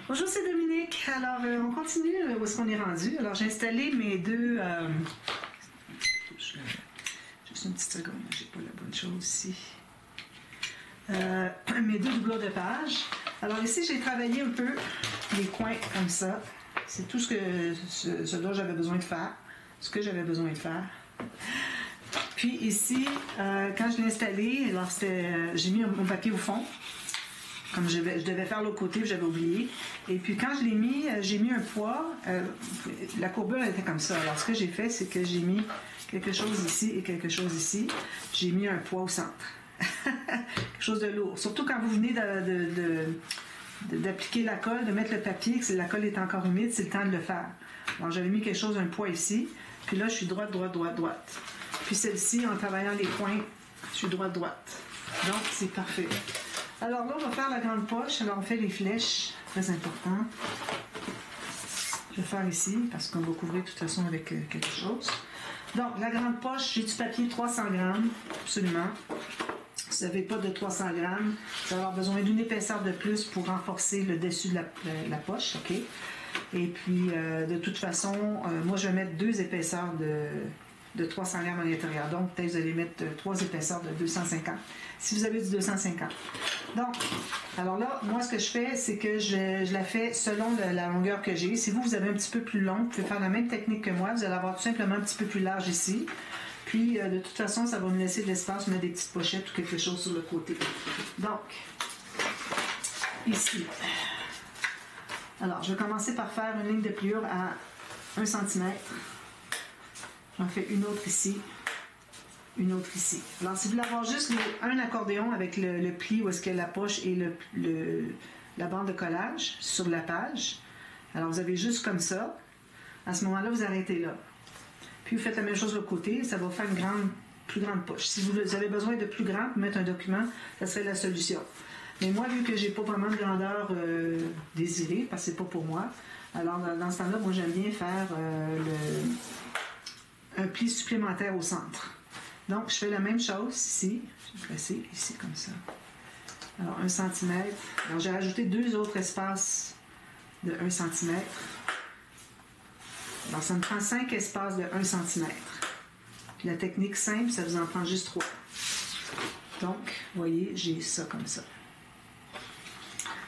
Bonjour, c'est Dominique. Alors, on continue où est-ce qu'on est rendu. Alors, j'ai installé mes deux... Juste une petite seconde, j'ai pas la bonne chose ici. Mes deux doublures de page. Alors ici, j'ai travaillé un peu les coins comme ça. C'est tout ce dont j'avais besoin de faire. Ce que j'avais besoin de faire. Puis ici, quand je l'ai installé, alors j'ai mis mon papier au fond. Comme je devais faire l'autre côté, j'avais oublié. Et puis quand je l'ai mis, j'ai mis un poids. La courbure elle était comme ça. Alors ce que j'ai fait, c'est que j'ai mis quelque chose ici et quelque chose ici. J'ai mis un poids au centre. Quelque chose de lourd. Surtout quand vous venez d'appliquer la colle, de mettre le papier, que la colle est encore humide, c'est le temps de le faire. Alors j'avais mis quelque chose, un poids ici. Puis là, je suis droite, droite, droite, droite. Puis celle-ci, en travaillant les points, je suis droite, droite. Donc c'est parfait. Alors là, on va faire la grande poche. Alors, on fait les flèches. Très important. Je vais faire ici, parce qu'on va couvrir de toute façon avec quelque chose. Donc, la grande poche, j'ai du papier 300 grammes, absolument. Si vous n'avez pas de 300 grammes, vous allez avoir besoin d'une épaisseur de plus pour renforcer le dessus de la poche, OK? Et puis, de toute façon, moi, je vais mettre 2 épaisseurs de 300 grammes à l'intérieur. Donc, peut-être vous allez mettre 3 épaisseurs de 250, si vous avez du 250. Donc, alors là, moi, ce que je fais, c'est que je la fais selon la longueur que j'ai. Si vous avez un petit peu plus long, vous pouvez faire la même technique que moi. Vous allez avoir tout simplement un petit peu plus large ici. Puis, de toute façon, ça va me laisser de l'espace, mettre des petites pochettes ou quelque chose sur le côté. Donc, ici. Alors, je vais commencer par faire une ligne de pliure à 1 cm. J'en fais une autre ici, une autre ici. Alors, si vous voulez avoir juste un accordéon avec le pli où est-ce que la poche et la bande de collage sur la page, alors vous avez juste comme ça. À ce moment-là, vous arrêtez là. Puis, vous faites la même chose de l'autre côté, ça va faire une plus grande poche. Si vous avez besoin de plus grand pour mettre un document, ça serait la solution. Mais moi, vu que j'ai pas vraiment de grandeur désirée, parce que c'est pas pour moi, alors dans ce temps-là, moi, j'aime bien faire un pli supplémentaire au centre. Donc, je fais la même chose ici. Je vais placer ici comme ça. Alors, 1 cm. Alors, j'ai rajouté 2 autres espaces de 1 cm. Alors, ça me prend 5 espaces de 1 cm. Puis la technique simple, ça vous en prend juste 3. Donc, vous voyez, j'ai ça comme ça.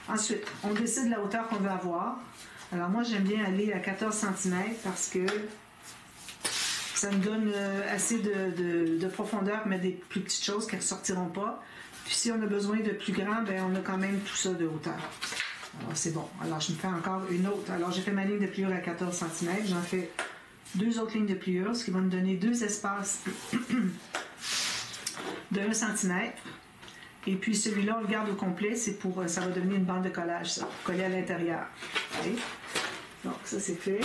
Ensuite, on décide la hauteur qu'on veut avoir. Alors, moi, j'aime bien aller à 14 cm parce que ça me donne assez de profondeur pour mettre des plus petites choses qui ne ressortiront pas. Puis si on a besoin de plus grand, bien, on a quand même tout ça de hauteur. Alors c'est bon. Alors je me fais encore une autre. Alors j'ai fait ma ligne de pliure à 14 cm. J'en fais 2 autres lignes de pliure, ce qui va me donner 2 espaces de 1 cm. Et puis celui-là, on le garde au complet. C'est pour, ça va devenir une bande de collage, ça, coller à l'intérieur. Okay. Donc ça c'est fait.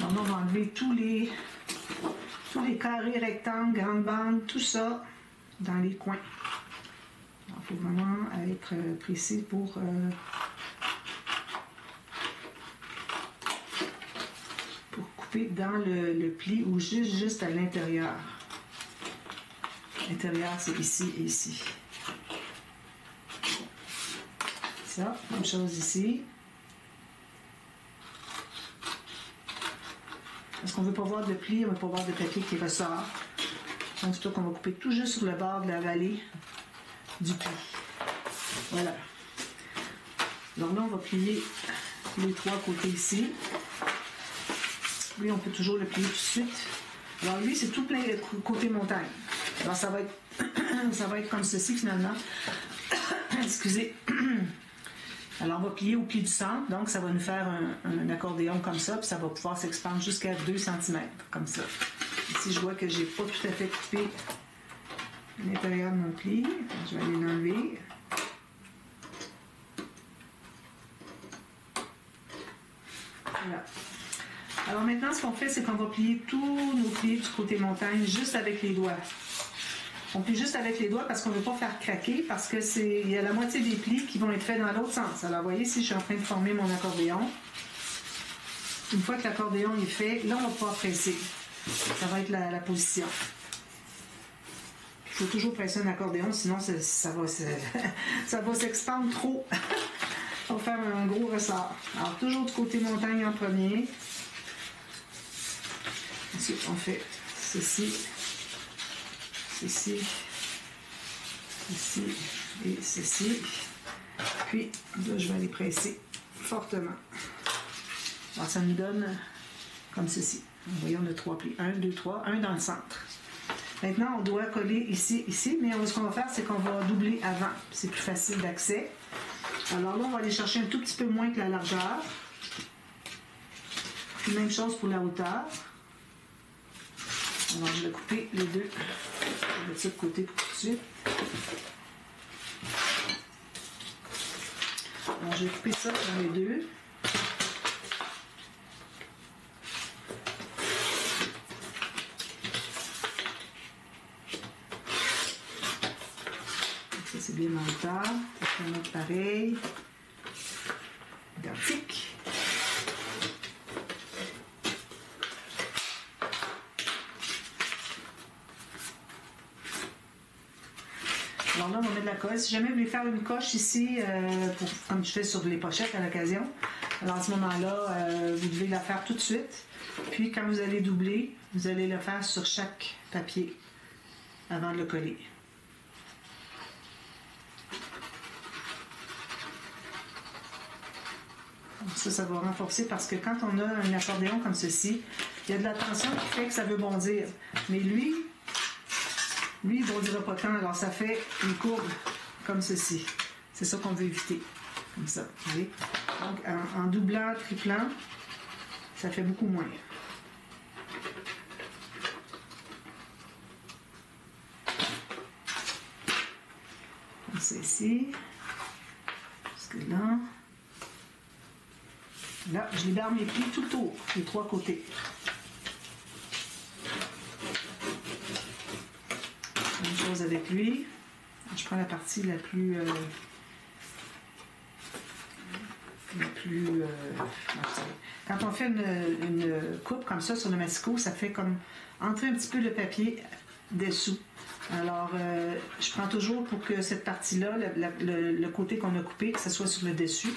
On va enlever tous les carrés, rectangles, grandes bandes, tout ça dans les coins. Il faut vraiment être précis pour couper dans le pli ou juste à l'intérieur. L'intérieur, c'est ici et ici. Ça, même chose ici. Parce qu'on ne veut pas voir de pli, on ne veut pas voir de papier qui ressort. Donc, c'est toi qu'on va couper tout juste sur le bord de la vallée du pli. Voilà. Donc là, on va plier les 3 côtés ici. Lui, on peut toujours le plier tout de suite. Alors lui, c'est tout plein côté montagne. Alors ça va être comme ceci finalement. Excusez. Alors, on va plier au pli du centre, donc ça va nous faire un accordéon comme ça, puis ça va pouvoir s'expandre jusqu'à 2 cm, comme ça. Ici, je vois que je n'ai pas tout à fait coupé l'intérieur de mon pli. Je vais aller l'enlever. Voilà. Alors maintenant, ce qu'on fait, c'est qu'on va plier tous nos plis du côté montagne juste avec les doigts. On plie juste avec les doigts parce qu'on ne veut pas faire craquer, parce que il y a la moitié des plis qui vont être faits dans l'autre sens. Alors, vous voyez, ici, je suis en train de former mon accordéon. Une fois que l'accordéon est fait, là, on va pouvoir presser. Ça va être la position. Il faut toujours presser un accordéon, sinon ça va s'expandre trop. On va faire un gros ressort. Alors, toujours du côté montagne en premier. Ensuite, on fait ceci, ceci, ceci et ceci. Puis, là, je vais aller presser fortement. Alors, ça nous donne comme ceci. Voyons, on a 3 plis. 1, 2, 3. Un dans le centre. Maintenant, on doit coller ici, ici. Mais ce qu'on va faire, c'est qu'on va doubler avant. C'est plus facile d'accès. Alors là, on va aller chercher un tout petit peu moins que la largeur. Puis, même chose pour la hauteur. Alors, je vais couper les deux. Je vais mettre ça de côté pour tout de suite. Alors, je vais couper ça dans les deux. Ça, c'est bien en hauteur. Ça fait un autre pareil. Identique. Alors là, on va mettre de la colle. Si jamais vous voulez faire une coche ici, comme je fais sur les pochettes à l'occasion, alors à ce moment-là, vous devez la faire tout de suite. Puis quand vous allez doubler, vous allez le faire sur chaque papier avant de le coller. Ça va renforcer parce que quand on a un accordéon comme ceci, il y a de la tension qui fait que ça veut bondir. Mais lui, il ne bondira pas tant, alors ça fait une courbe comme ceci. C'est ça qu'on veut éviter. Comme ça. Vous voyez? Donc, en doublant, triplant, ça fait beaucoup moins. Comme ça ici. Jusque là. Là, je libère mes plis tout le tour, les 3 côtés. Même chose avec lui. Je prends la partie la plus quand on fait une coupe comme ça sur le masticot, ça fait comme entrer un petit peu le papier dessous. Alors, je prends toujours pour que cette partie-là, le côté qu'on a coupé, que ce soit sur le dessus,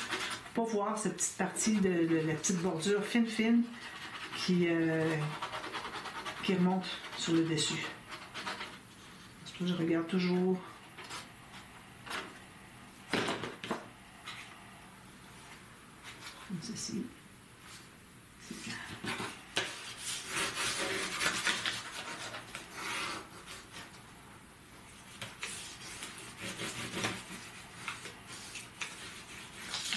pour pas voir cette petite partie de la petite bordure fine qui remonte sur le dessus. Je regarde toujours. Comme ceci. C'est bien.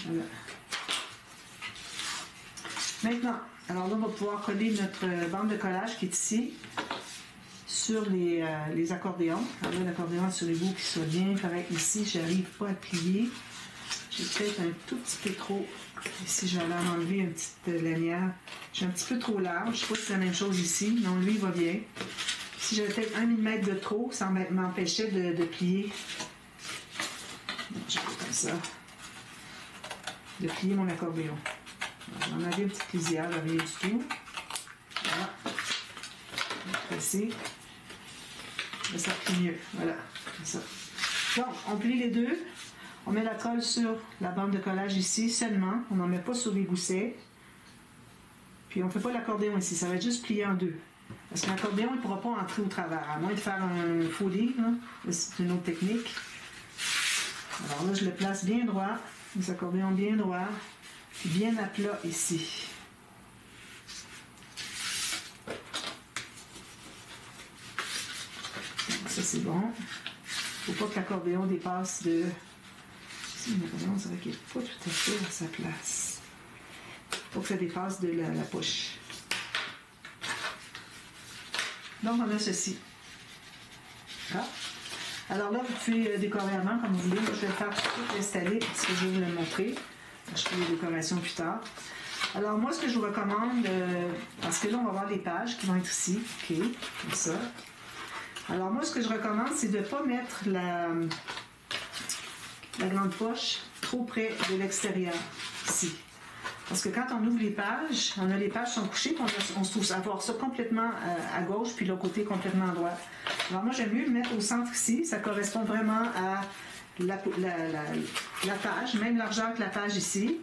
Voilà. Maintenant, alors là, on va pouvoir coller notre bande de collage qui est ici sur les accordéons. Alors là, l'accordéon sur les bouts qui soit bien correct ici. Je n'arrive pas à plier. J'ai peut-être un tout petit peu trop. Ici, je vais aller en enlever une petite lanière. J'ai un petit peu trop large. Je ne sais pas si c'est la même chose ici. Non, lui, il va bien. Si j'avais peut-être 1 mm de trop, ça m'empêchait de plier. Donc, je fais comme ça. De plier mon accordéon. J'en avais une petite lisière, rien du tout. Voilà. Presser. Là, ça plie mieux. Voilà. Comme ça. Donc, on plie les deux. On met la colle sur la bande de collage ici seulement. On n'en met pas sur les goussets. Puis on ne fait pas l'accordéon ici. Ça va être juste plié en deux. Parce qu'un accordéon, il ne pourra pas entrer au travers. À moins de faire un folie. C'est une autre technique. Alors là, je le place bien droit. Les accordéons bien droits. Puis bien à plat ici. Donc, ça, c'est bon. Il ne faut pas que l'accordéon dépasse de... L'accordéon, c'est vrai qu'il n'est pas tout à fait à sa place. Il faut que ça dépasse de la poche. Donc, on a ceci. Ah. Alors là, vous pouvez décorer avant, comme vous voulez. Moi, je vais le faire tout installer parce que je vais vous le montrer. Je ferai les décorations plus tard. Alors, moi, ce que je vous recommande, parce que là, on va voir les pages qui vont être ici. OK, comme ça. Alors, moi, ce que je recommande, c'est de ne pas mettre la grande poche trop près de l'extérieur, ici. Parce que quand on ouvre les pages, on a les pages sont couchées, puis on se trouve avoir ça complètement à gauche, puis l'autre côté complètement à droite. Alors moi, j'aime mieux le mettre au centre ici. Ça correspond vraiment à la page, même largeur que la page ici.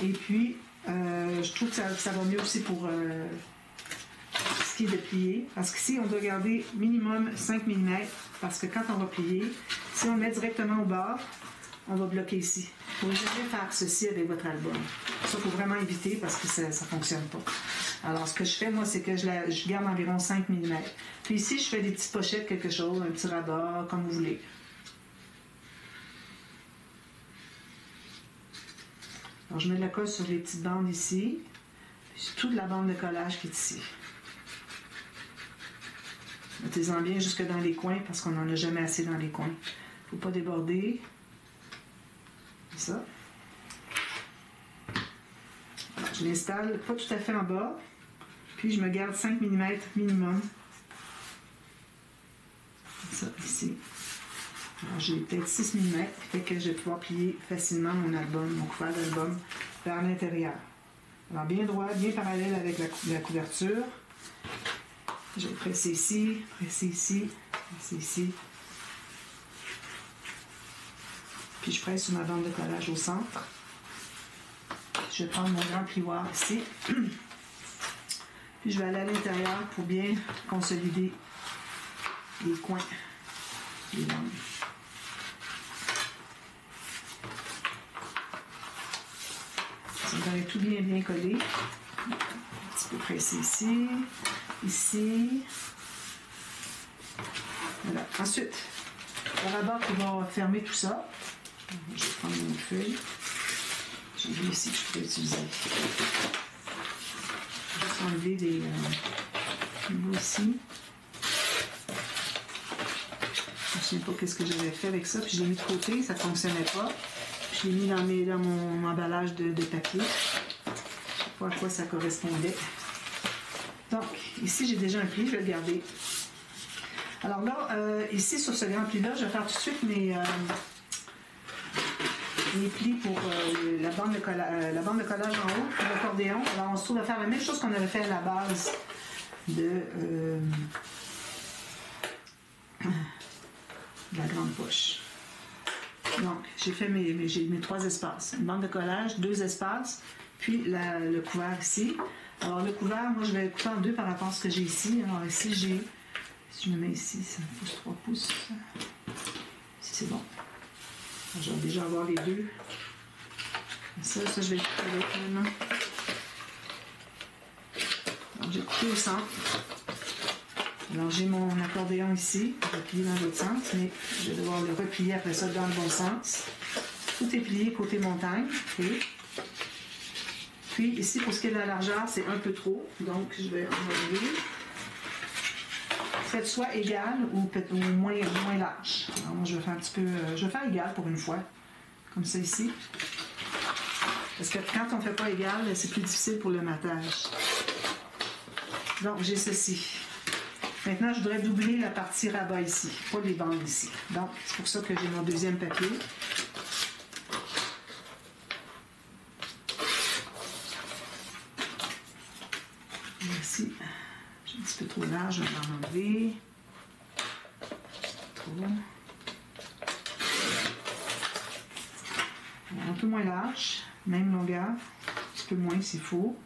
Et puis, je trouve que ça va mieux aussi pour ce qui est de plier. Parce qu'ici, on doit garder minimum 5 mm. Parce que quand on va plier, si on le met directement au bord, on va bloquer ici. Vous ne pouvez jamais faire ceci avec votre album. Ça, il faut vraiment éviter parce que ça ne fonctionne pas. Alors, ce que je fais, moi, c'est que je garde environ 5 mm. Puis ici, je fais des petites pochettes, quelque chose, un petit rabat, comme vous voulez. Alors, je mets de la colle sur les petites bandes ici. Puis toute la bande de collage qui est ici. Mettez-en bien jusque dans les coins parce qu'on n'en a jamais assez dans les coins. Il ne faut pas déborder. Ça. Alors, je l'installe pas tout à fait en bas. Puis je me garde 5 mm minimum. Ça, ici. Alors, j'ai peut-être 6 mm, fait que je vais pouvoir plier facilement mon album, mon couvert d'album, vers l'intérieur. Alors, bien droit, bien parallèle avec la couverture. Je vais presser ici, presser ici, presser ici. Puis je presse sur ma bande de collage au centre. Je vais prendre mon grand plioir ici. Puis je vais aller à l'intérieur pour bien consolider les coins, les langues. Ça va être tout bien collé. Un petit peu pressé ici, ici. Voilà. Ensuite, le rabat qui va fermer tout ça. Je vais prendre une feuille. J'ai vu ici que je pourrais utiliser. Je vais juste enlever des niveaux ici. Je ne sais pas ce que j'avais fait avec ça. Puis je l'ai mis de côté, ça ne fonctionnait pas. Puis je l'ai mis dans mon emballage de papier. Je ne sais pas à quoi ça correspondait. Donc, ici, j'ai déjà un pli, je vais le garder. Alors là, ici, sur ce grand pli-là, je vais faire tout de suite les plis pour la bande de collage en haut, pour l'accordéon. Alors, on se trouve à faire la même chose qu'on avait fait à la base de la grande poche. Donc, j'ai fait mes 3 espaces. Une bande de collage, 2 espaces, puis le couvert ici. Alors, le couvert, moi, je vais le couper en 2 par rapport à ce que j'ai ici. Alors, ici, si je me mets ici, ça me pousse 3 pouces. Ici, c'est bon. Alors, je vais déjà avoir les 2. Ça, je vais le couper avec maintenant. Alors, j'ai coupé au centre. Alors, j'ai mon accordéon ici. Je vais plier dans l'autre sens, mais je vais devoir le replier après ça dans le bon sens. Tout est plié côté montagne. Okay. Puis, ici, pour ce qui est de la largeur, c'est un peu trop. Donc, je vais enlever. Faites soit égal ou moins large. Alors, moi, je vais faire un petit peu... je vais faire égal pour une fois. Comme ça, ici. Parce que quand on ne fait pas égal, c'est plus difficile pour le matage. Donc, j'ai ceci. Maintenant, je voudrais doubler la partie rabat ici, pas les bandes ici. Donc, c'est pour ça que j'ai mon deuxième papier. Ici, j'ai un petit peu trop large, je vais en enlever. Trop. Un peu moins large, même longueur, un petit peu moins s'il faut.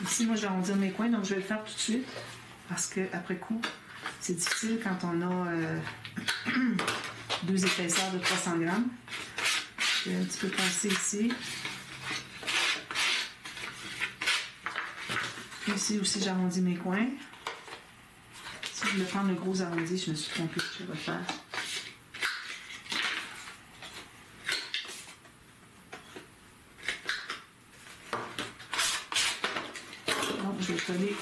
Ici, moi, je vais arrondir mes coins, donc je vais le faire tout de suite, parce qu'après coup, c'est difficile quand on a 2 épaisseurs de 300 grammes. Je vais un petit peu passer ici. Puis ici aussi, j'arrondis mes coins. Si je voulais prendre le gros arrondi, je me suis trompée, je vais le faire. Donc, je vais le coller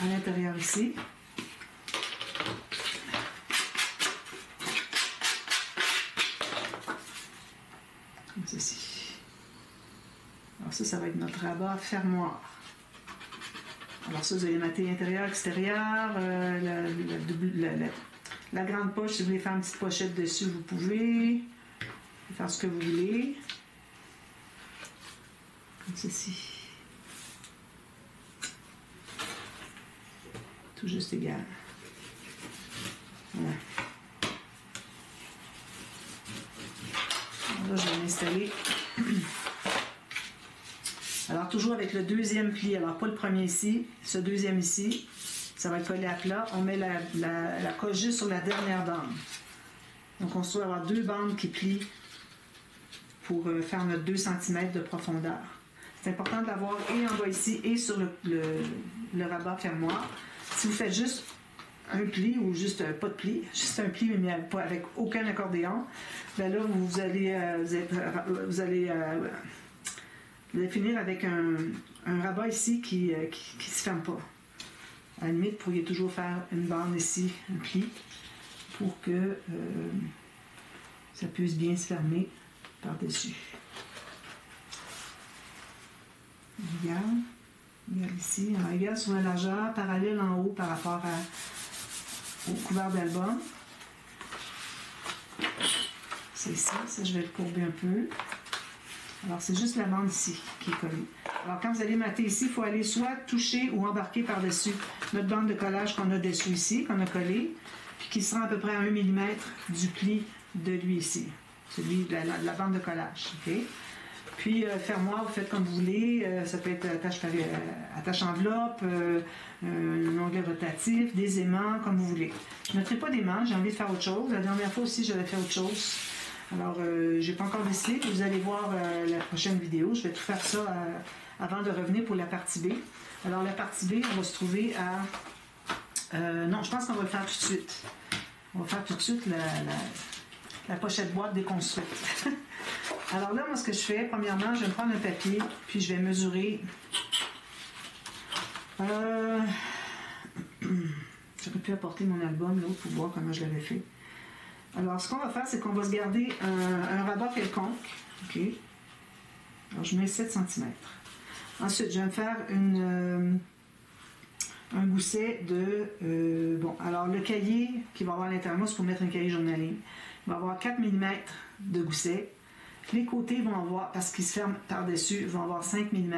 à l'intérieur ici. Comme ceci. Alors ça va être notre rabat fermoir. Alors ça, vous allez mater intérieur, extérieur, la grande poche, si vous voulez faire une petite pochette dessus, vous pouvez faire ce que vous voulez. Comme ceci. tout juste égal. Voilà. Alors là, je vais l'installer. Alors, toujours avec le deuxième pli. Alors, pas le premier ici, ce deuxième ici. Ça va être collé à plat. On met la colle juste sur la dernière bande. Donc, on doit avoir 2 bandes qui plient pour faire notre 2 cm de profondeur. C'est important de l'avoir et en bas ici et sur le rabat fermoir. Si vous faites juste un pli ou juste pas de pli, juste un pli mais pas avec aucun accordéon, ben là vous allez finir avec un rabat ici qui ne se ferme pas. À la limite, vous pourriez toujours faire une bande ici, un pli, pour que ça puisse bien se fermer par-dessus. Regarde ici, on regarde sur la largeur, parallèle en haut par rapport au couvert d'album. C'est ça, je vais le courber un peu. Alors, c'est juste la bande ici qui est collée. Alors, quand vous allez mater ici, il faut aller soit toucher ou embarquer par-dessus notre bande de collage qu'on a dessus ici, qu'on a collée, puis qui sera à peu près à 1 mm du pli de lui ici, celui de la bande de collage. Okay? Puis, fermoir, vous faites comme vous voulez. Ça peut être attache enveloppe, un onglet rotatif, des aimants, comme vous voulez. Je ne mettrai pas d'aimants, j'ai envie de faire autre chose. La dernière fois aussi, j'avais fait autre chose. Alors, je n'ai pas encore décidé. Vous allez voir la prochaine vidéo. Je vais tout faire ça avant de revenir pour la partie B. Alors, la partie B, on va se trouver à... non, je pense qu'on va le faire tout de suite. On va faire tout de suite la pochette boîte déconstruite. Alors là, moi, ce que je fais, premièrement, je vais me prendre un papier, puis je vais mesurer. J'aurais pu apporter mon album là pour voir comment je l'avais fait. Alors, ce qu'on va faire, c'est qu'on va se garder un rabat quelconque. OK. Alors, je mets 7 cm. Ensuite, je vais me faire un gousset de... bon, alors le cahier qui va avoir à l'intérieur, moi, c'est pour mettre un cahier journalier. Il va avoir 4 mm de gousset. Les côtés vont avoir, parce qu'ils se ferment par-dessus, vont avoir 5 mm.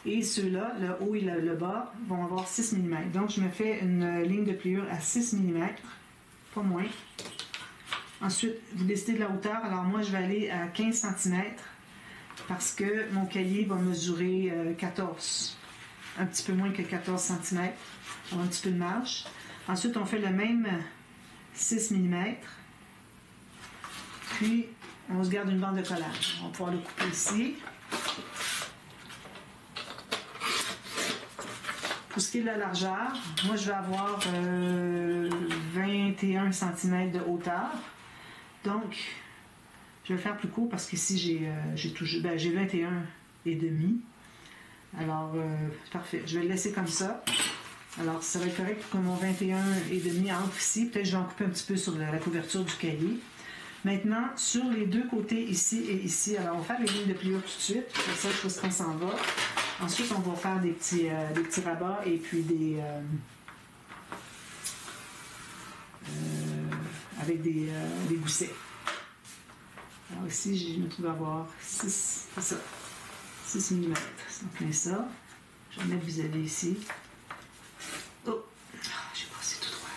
Et ceux-là, le haut et le bas, vont avoir 6 mm. Donc, je me fais une ligne de pliure à 6 mm, pas moins. Ensuite, vous décidez de la hauteur. Alors, moi, je vais aller à 15 cm parce que mon cahier va mesurer 14. Un petit peu moins que 14 cm. On a un petit peu de marge. Ensuite, on fait le même 6 mm. Puis, on se garde une bande de collage. On va pouvoir le couper ici. Pour ce qui est de la largeur, moi je vais avoir 21 cm de hauteur. Donc, je vais le faire plus court parce qu'ici j'ai 21 et demi. Alors, parfait. Je vais le laisser comme ça. Alors, ça va être correct pour que mon 21 et demi entre ici. Peut-être que je vais en couper un petit peu sur la couverture du cahier. Maintenant, sur les deux côtés, ici et ici, alors on va faire les lignes de pliure tout de suite. Pour ça, je sais qu'on s'en va. Ensuite, on va faire des petits rabats et puis avec des goussets. Alors ici, je me trouve à avoir 6 mm. C'est en plein ça. Je vais mettre vis-à-vis ici. Oh! J'ai passé tout droit.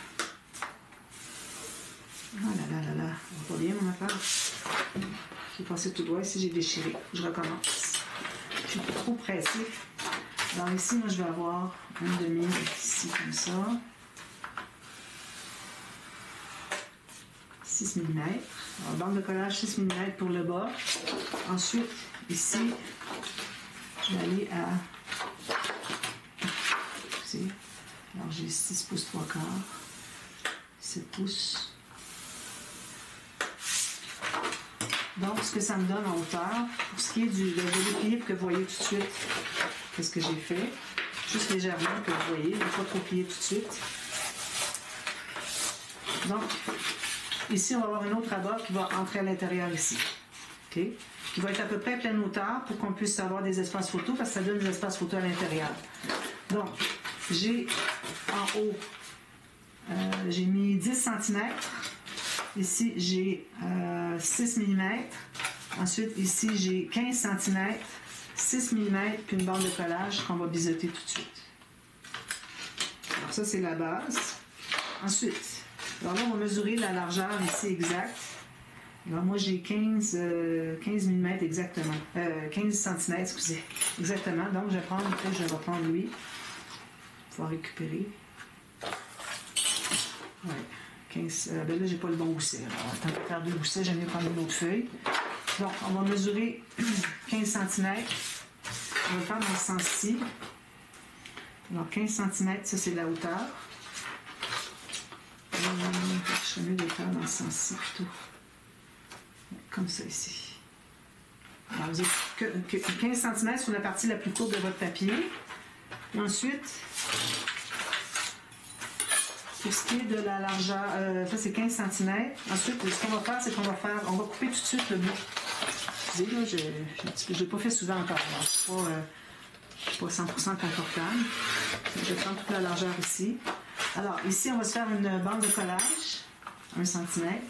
Oh là là là là. On va pas bien mon affaire. J'ai passé tout droit. Ici, j'ai déchiré. Je recommence. Je suis trop pressée. Alors ici, moi, je vais avoir un demi ici comme ça. 6 mm. Alors, bande de collage 6 mm pour le bas. Ensuite, ici, je vais aller à... Alors, j'ai 6 pouces 3/4, 7 pouces. Donc, ce que ça me donne en hauteur, pour ce qui est du déplié, pour que vous voyez tout de suite qu'est-ce que j'ai fait, juste légèrement que vous voyez, il ne faut pas trop plier tout de suite. Donc, ici, on va avoir un autre rabat qui va entrer à l'intérieur ici. Okay? Qui va être à peu près à pleine hauteur pour qu'on puisse avoir des espaces photos, parce que ça donne des espaces photos à l'intérieur. Donc, j'ai en haut, j'ai mis 10 cm. Ici, j'ai 6 mm. Ensuite, ici, j'ai 15 cm, 6 mm, puis une bande de collage qu'on va biseauter tout de suite. Alors, ça, c'est la base. Ensuite, alors là, on va mesurer la largeur ici exacte. Alors moi, j'ai 15 mm exactement. 15 cm, excusez. Exactement. Donc, je vais reprendre lui. Pour récupérer. Ouais. 15. Ben là, j'ai pas le bon gousset. Alors, tant qu'à faire 2 goussets, j'aime mieux prendre une autre feuille. Donc, on va mesurer 15 cm. On va le faire dans ce sens-ci. Alors, 15 cm, ça, c'est la hauteur. Je serais mieux de le faire dans ce sens-ci plutôt. Comme ça ici. Alors, vous avez 15 cm sur la partie la plus courte de votre papier. Et ensuite, pour ce qui est de la largeur, ça c'est 15 cm. Ensuite, ce qu'on va faire, c'est qu'on va couper tout de suite le bout. Excusez, là, je ne l'ai pas fait souvent encore. Je ne suis pas 100% confortable. Je vais prendre toute la largeur ici. Alors, ici, on va se faire une bande de collage, 1 cm.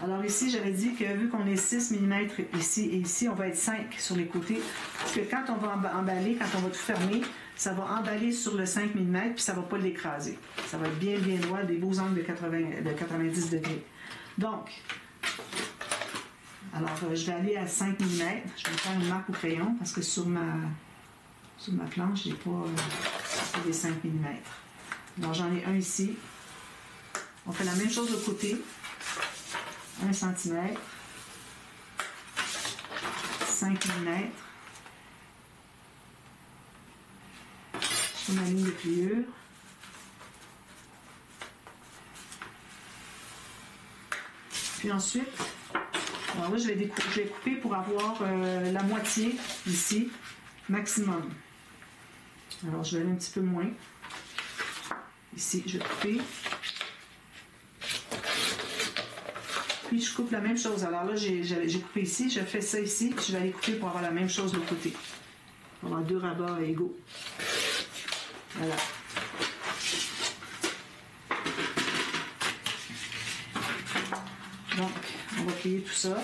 Alors ici, j'avais dit que vu qu'on est 6 mm ici et ici, on va être 5 sur les côtés. Parce que quand on va emballer, quand on va tout fermer, ça va emballer sur le 5 mm puis ça ne va pas l'écraser. Ça va être bien droit, des beaux angles de 90 degrés. Donc, alors je vais aller à 5 mm. Je vais faire une marque au crayon parce que sur ma planche, je n'ai pas des 5 mm. Alors j'en ai un ici. On fait la même chose de l'autre côté. 1 cm, 5 mm. Je fais ma ligne de pliure. Puis ensuite, alors là, je vais couper pour avoir la moitié ici, maximum. Alors, je vais aller un petit peu moins. Ici, je vais couper. Puis je coupe la même chose. Alors là, j'ai coupé ici, je fais ça ici, puis je vais aller couper pour avoir la même chose de l'autre côté. Pour avoir 2 rabats égaux. Voilà. Donc, on va plier tout ça.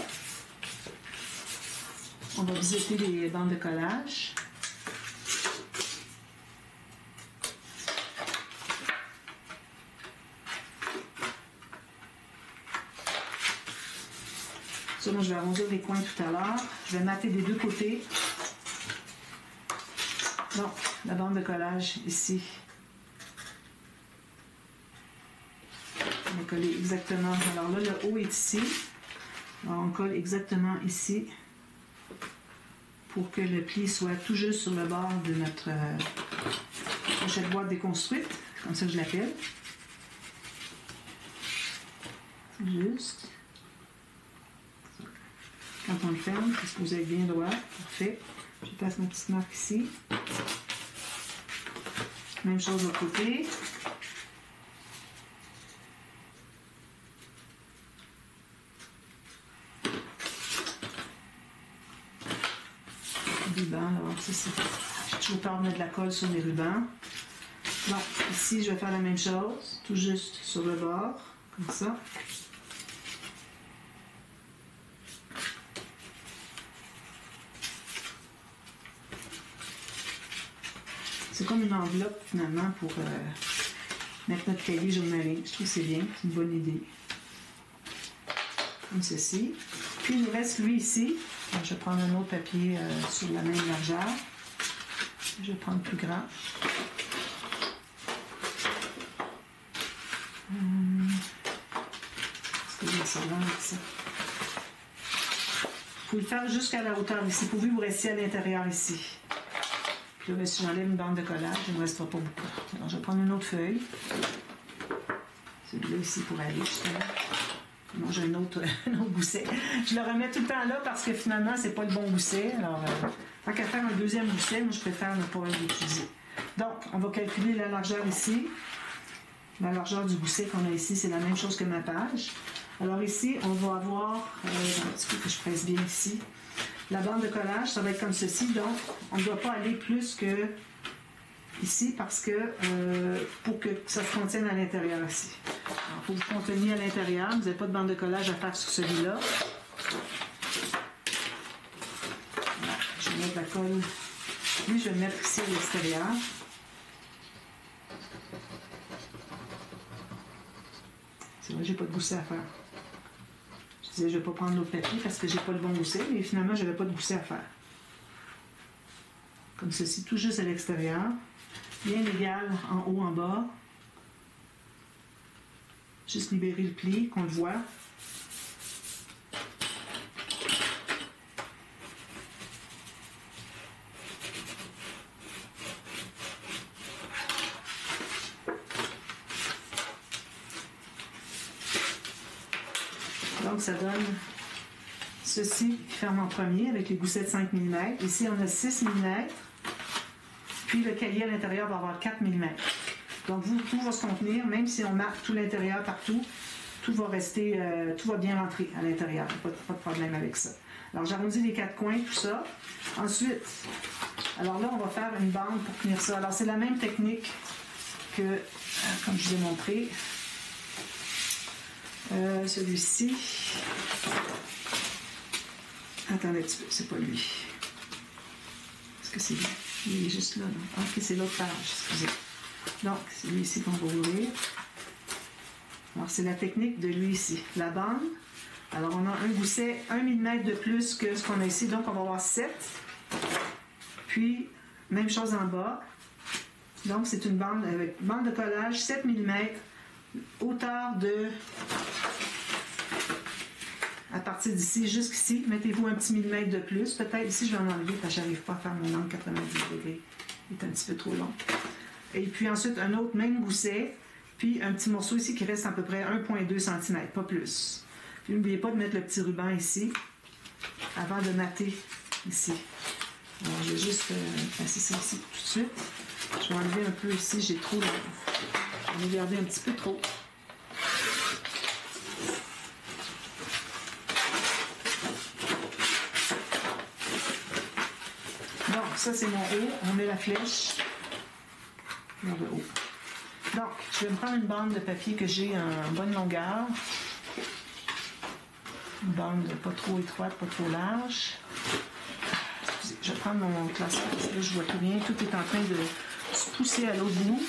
On va visiter les bandes de collage. Ça, moi, je vais arrondir les coins tout à l'heure. Je vais mater des 2 côtés. Donc, la bande de collage ici. On va coller exactement. Alors là, le haut est ici. Alors, on colle exactement ici pour que le pli soit tout juste sur le bord de notre pochette boîte déconstruite. Comme ça, je l'appelle. Juste. Quand on le ferme, c'est supposé être bien droit. Parfait. Je passe ma petite marque ici. Même chose de l'autre côté. Ruban, alors ça c'est. J'ai toujours peur de mettre de la colle sur les rubans. Donc, ici, je vais faire la même chose, tout juste sur le bord, comme ça. C'est comme une enveloppe, finalement, pour mettre notre cahier journalier. Je trouve que c'est bien, c'est une bonne idée. Comme ceci. Puis, il nous reste lui ici. Donc, je vais prendre un autre papier sur la même largeur. Je vais prendre plus grand. Est-ce que j'ai ça là avec ça? Vous pouvez le faire jusqu'à la hauteur ici, pourvu que vous restiez à l'intérieur ici. Puis là, si j'enlève une bande de collage, il ne me restera pas beaucoup. Alors, je vais prendre une autre feuille. Celui-là ici pour aller justement. Non, j'ai un autre gousset. Je le remets tout le temps là parce que finalement, c'est pas le bon gousset. Alors, tant qu'à faire un deuxième gousset, moi, je préfère ne pas l'utiliser. Donc, on va calculer la largeur ici. La largeur du gousset qu'on a ici, c'est la même chose que ma page. Alors ici, on va avoir, un petit peu que je presse bien ici, la bande de collage, ça va être comme ceci. Donc, on ne doit pas aller plus que ici parce que pour que ça se contienne à l'intérieur ici. Alors, pour vous contenir à l'intérieur, vous n'avez pas de bande de collage à faire sur celui-là. Je vais mettre la colle. Lui, je vais le mettre ici à l'extérieur. j'ai pas de gousset à faire. Je disais, je vais pas prendre l'autre papier parce que j'ai pas le bon gousset, mais finalement, je n'avais pas de gousset à faire. Comme ceci, tout juste à l'extérieur. Bien égal en haut, en bas. Juste libérer le pli, qu'on le voit. Donc, ça donne ceci qui ferme en premier avec les goussets de 5 mm. Ici, on a 6 mm. Puis, le cahier à l'intérieur va avoir 4 mm. Donc, tout va se contenir, même si on marque tout l'intérieur partout, tout va rester, tout va bien rentrer à l'intérieur. Pas de problème avec ça. Alors, j'arrondis les 4 coins, tout ça. Ensuite, alors là, on va faire une bande pour tenir ça. Alors, c'est la même technique que, comme je vous ai montré, celui-ci. Attendez un petit peu, c'est pas lui. Est-ce que c'est lui? Il est juste là, non? Ah, ok, c'est l'autre page, excusez. Donc, c'est lui ici qu'on va ouvrir. Alors, c'est la technique de lui ici. La bande. Alors, on a un gousset 1 mm de plus que ce qu'on a ici. Donc, on va avoir 7. Puis, même chose en bas. Donc, c'est une bande avec bande de collage 7 mm, hauteur de... À partir d'ici jusqu'ici, mettez-vous un petit millimètre de plus. Peut-être ici, je vais en enlever parce que je n'arrive pas à faire mon angle 90 degrés. Il est un petit peu trop long. Et puis ensuite, un autre même gousset, puis un petit morceau ici qui reste à peu près 1,2 cm, pas plus. Puis n'oubliez pas de mettre le petit ruban ici, avant de mater ici. Alors, je vais juste passer ça ici tout de suite. Je vais enlever un peu ici, j'ai trop... J'en ai gardé un petit peu trop. Donc, ça c'est mon haut. On met la flèche vers le haut. Donc, je vais me prendre une bande de papier que j'ai en bonne longueur. Une bande pas trop étroite, pas trop large. Excusez, je vais prendre mon classeur parce que là, je vois plus rien. Tout est en train de se pousser à l'autre bout.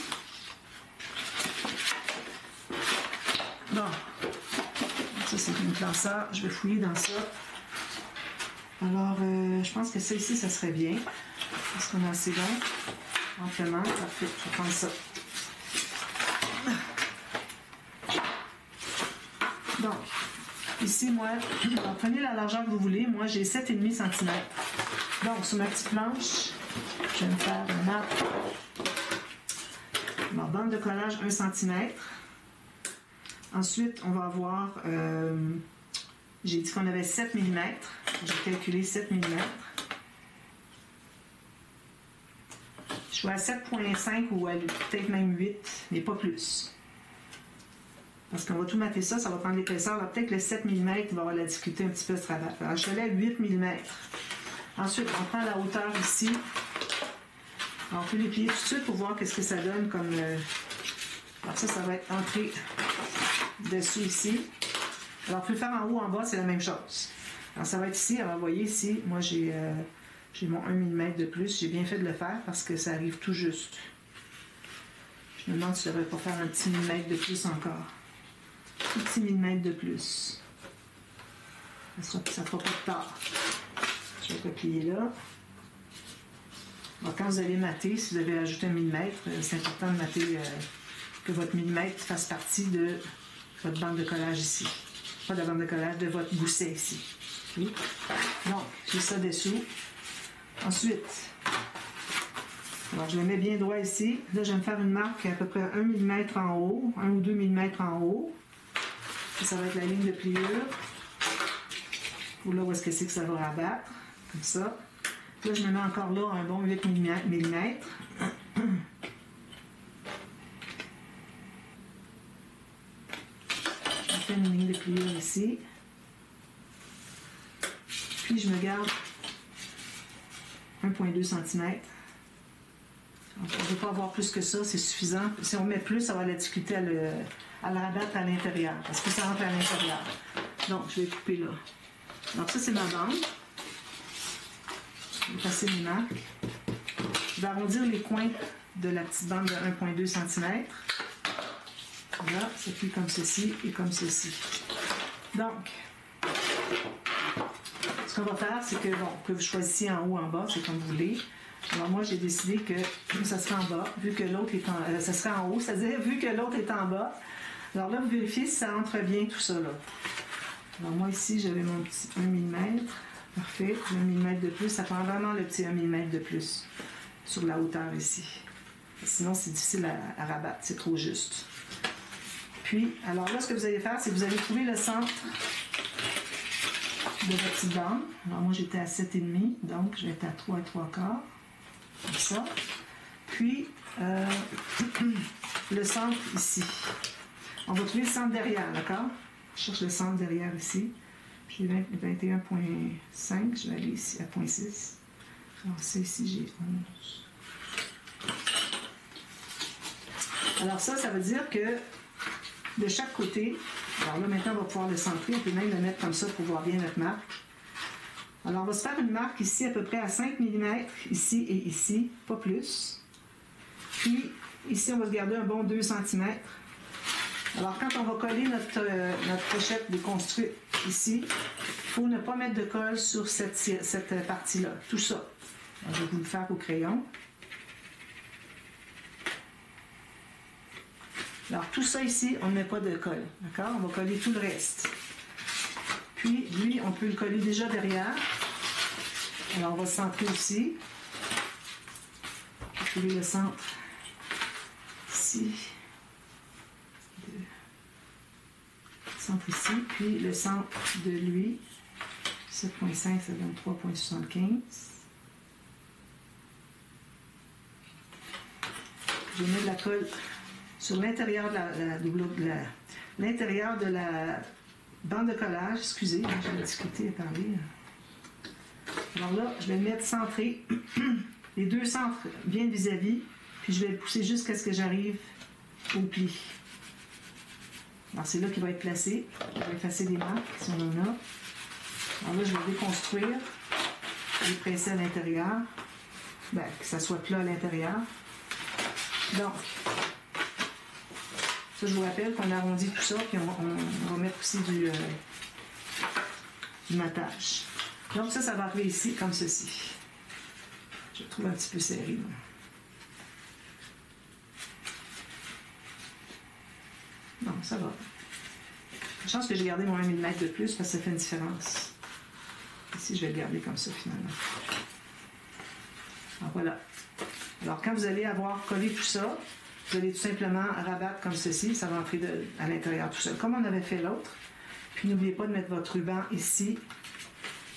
Bon. Ça, c'est une classeur. Je vais fouiller dans ça. Alors, je pense que ça ici, ça serait bien. Est-ce qu'on a assez long? Amplement. Parfait. Je vais prendre ça. Donc, ici, moi, prenez la largeur que vous voulez. Moi, j'ai 7,5 cm. Donc, sur ma petite planche, je vais me faire un arc. Ma bande de collage 1 cm. Ensuite, on va avoir... j'ai dit qu'on avait 7 mm. J'ai calculé 7 mm. Je suis à 7,5 ou peut-être même 8, mais pas plus. Parce qu'on va tout mater ça, ça va prendre l'épaisseur. Alors peut-être que le 7 mm va avoir la difficulté un petit peu de se rabattre. Alors je suis allée à 8 mm. Ensuite, on prend la hauteur ici. Alors, on peut les plier tout de suite pour voir qu'est-ce que ça donne comme... Alors ça va être entré dessous ici. Alors, on peut le faire en haut, en bas, c'est la même chose. Alors, ça va être ici. Alors, vous voyez ici, moi, j'ai mon 1 mm de plus. J'ai bien fait de le faire parce que ça arrive tout juste. Je me demande si je ne devrais pas faire un petit millimètre de plus encore. Un petit millimètre de plus. Ça ne fera pas de tard. Je vais replier là. Alors, quand vous allez mater, si vous avez ajouté un millimètre, c'est important de mater que votre millimètre fasse partie de votre bande de collage ici. Pas de la bande de collage, de votre gousset ici. Oui. Donc, j'ai ça dessous. Ensuite, alors je le mets bien droit ici. Là, je vais me faire une marque à peu près 1 mm en haut, 1 ou 2 mm en haut. Ça va être la ligne de pliure. Ou là, où est-ce que c'est que ça va rabattre? Comme ça. Là, je me mets encore là un bon 8 mm. Je fais une ligne de pliure ici. Puis, je me garde 1,2 cm. On ne veut pas avoir plus que ça, c'est suffisant. Si on met plus, ça va avoir la difficulté à le rabattre à l'intérieur, parce que ça rentre à l'intérieur. Donc, je vais couper là. Alors, ça, c'est ma bande. Je vais passer mes marques. Je vais arrondir les coins de la petite bande de 1,2 cm. Là, ça plie comme ceci et comme ceci. Donc, ce qu'on va faire, c'est que, bon, que vous choisissiez en haut ou en bas, c'est comme vous voulez. Alors moi, j'ai décidé que ça serait en bas, vu que l'autre est en... ça serait en haut, c'est-à-dire vu que l'autre est en bas. Alors là, vous vérifiez si ça entre bien tout ça, là. Alors moi, ici, j'avais mon petit 1 mm. Parfait. 1 mm de plus. Ça prend vraiment le petit 1 mm de plus sur la hauteur ici. Sinon, c'est difficile à rabattre. C'est trop juste. Puis, alors là, ce que vous allez faire, c'est que vous allez trouver le centre de votre petite bande. Alors moi, j'étais à 7,5. Donc, je vais être à 3 et 3/4. Comme ça. Puis, le centre ici. On va trouver le centre derrière, d'accord? Je cherche le centre derrière ici. J'ai 21,5. Je vais aller ici à 0,6. Alors, ça ici, j'ai 11. Alors ça veut dire que de chaque côté, alors là, maintenant, on va pouvoir le centrer. On peut même le mettre comme ça pour voir bien notre marque. Alors, on va se faire une marque ici à peu près à 5 mm, ici et ici, pas plus. Puis, ici, on va se garder un bon 2 cm. Alors, quand on va coller notre pochette déconstruite ici, il faut ne pas mettre de colle sur cette partie-là, tout ça. Alors, je vais vous le faire au crayon. Alors, tout ça ici, on ne met pas de colle, d'accord? On va coller tout le reste. Puis, lui, on peut le coller déjà derrière. Alors, on va le centrer aussi. On va trouver le centre ici. Le centre ici. Puis, le centre de lui. 7,5, ça donne 3,75. Je mets de la colle sur l'intérieur de l'intérieur de la bande de collage. Excusez, j'ai la difficulté à parler. Alors là, je vais le mettre centré, les deux centres bien vis-à-vis, puis je vais le pousser jusqu'à ce que j'arrive au pli. Alors c'est là qu'il va être placé. Je vais effacer des marques si on en a. Alors là, je vais déconstruire, les presser à l'intérieur, que ça soit plat à l'intérieur. Donc, ça, je vous rappelle qu'on arrondit tout ça, puis on va mettre aussi du matage. Donc ça va arriver ici, comme ceci. Je le trouve un petit peu serré. Non, ça va. Je pense que j'ai gardé mon 1 mm de plus parce que ça fait une différence. Ici, je vais le garder comme ça, finalement. Alors, voilà. Alors, quand vous allez avoir collé tout ça, vous allez tout simplement rabattre comme ceci. Ça va entrer à l'intérieur tout seul, comme on avait fait l'autre. Puis, n'oubliez pas de mettre votre ruban ici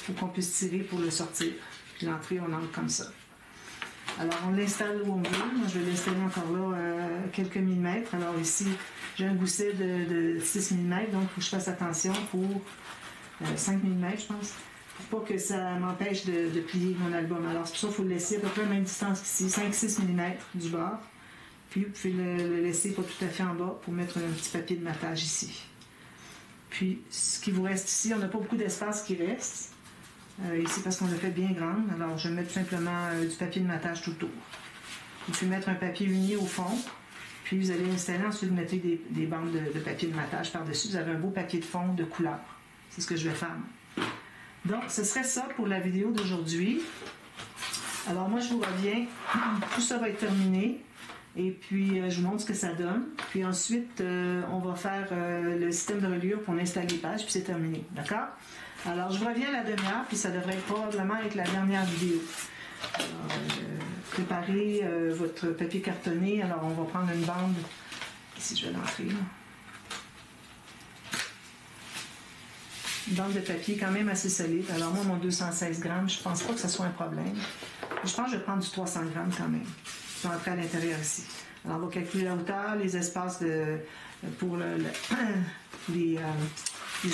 pour qu'on puisse tirer pour le sortir. Puis, l'entrée, on entre comme ça. Alors, on l'installe où on veut. Moi, je vais l'installer encore là quelques millimètres. Alors, ici, j'ai un gousset de 6 mm, donc il faut que je fasse attention pour 5 mm, je pense. Pour pas que ça m'empêche de plier mon album. Alors, c'est pour ça qu'il faut le laisser à peu près à la même distance qu'ici, 5-6 mm du bord. Puis, vous pouvez le laisser pas tout à fait en bas pour mettre un petit papier de matage ici. Puis, ce qui vous reste ici, on n'a pas beaucoup d'espace qui reste. Ici, parce qu'on l'a fait bien grande. Alors, je vais mettre simplement du papier de matage tout autour. Vous pouvez mettre un papier uni au fond. Puis, vous allez installer. Ensuite, vous mettez des bandes de papier de matage par-dessus. Vous avez un beau papier de fond de couleur. C'est ce que je vais faire. Donc, ce serait ça pour la vidéo d'aujourd'hui. Alors, moi, je vous reviens. Tout ça va être terminé. Et puis, je vous montre ce que ça donne. Puis ensuite, on va faire le système de reliure pour installer les pages. Puis, c'est terminé. D'accord? Alors, je vous reviens à la demi-heure. Puis, ça devrait probablement être la dernière vidéo. Alors, préparez votre papier cartonné. Alors, on va prendre une bande. Ici, je vais l'entrer. Une bande de papier quand même assez solide. Alors moi, mon 216 grammes, je ne pense pas que ce soit un problème. Je pense que je vais prendre du 300 grammes quand même. Je vais entrer à l'intérieur ici. Alors on va calculer la hauteur, les espaces pour les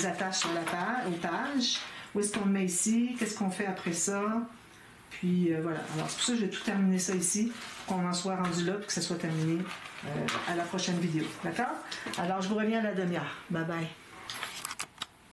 attaches sur la page. Où est-ce qu'on le met ici? Qu'est-ce qu'on fait après ça? Puis voilà. Alors c'est pour ça que je vais tout terminer ça ici, pour qu'on en soit rendu là, pour que ça soit terminé à la prochaine vidéo. D'accord? Alors je vous reviens à la demi-heure. Bye bye.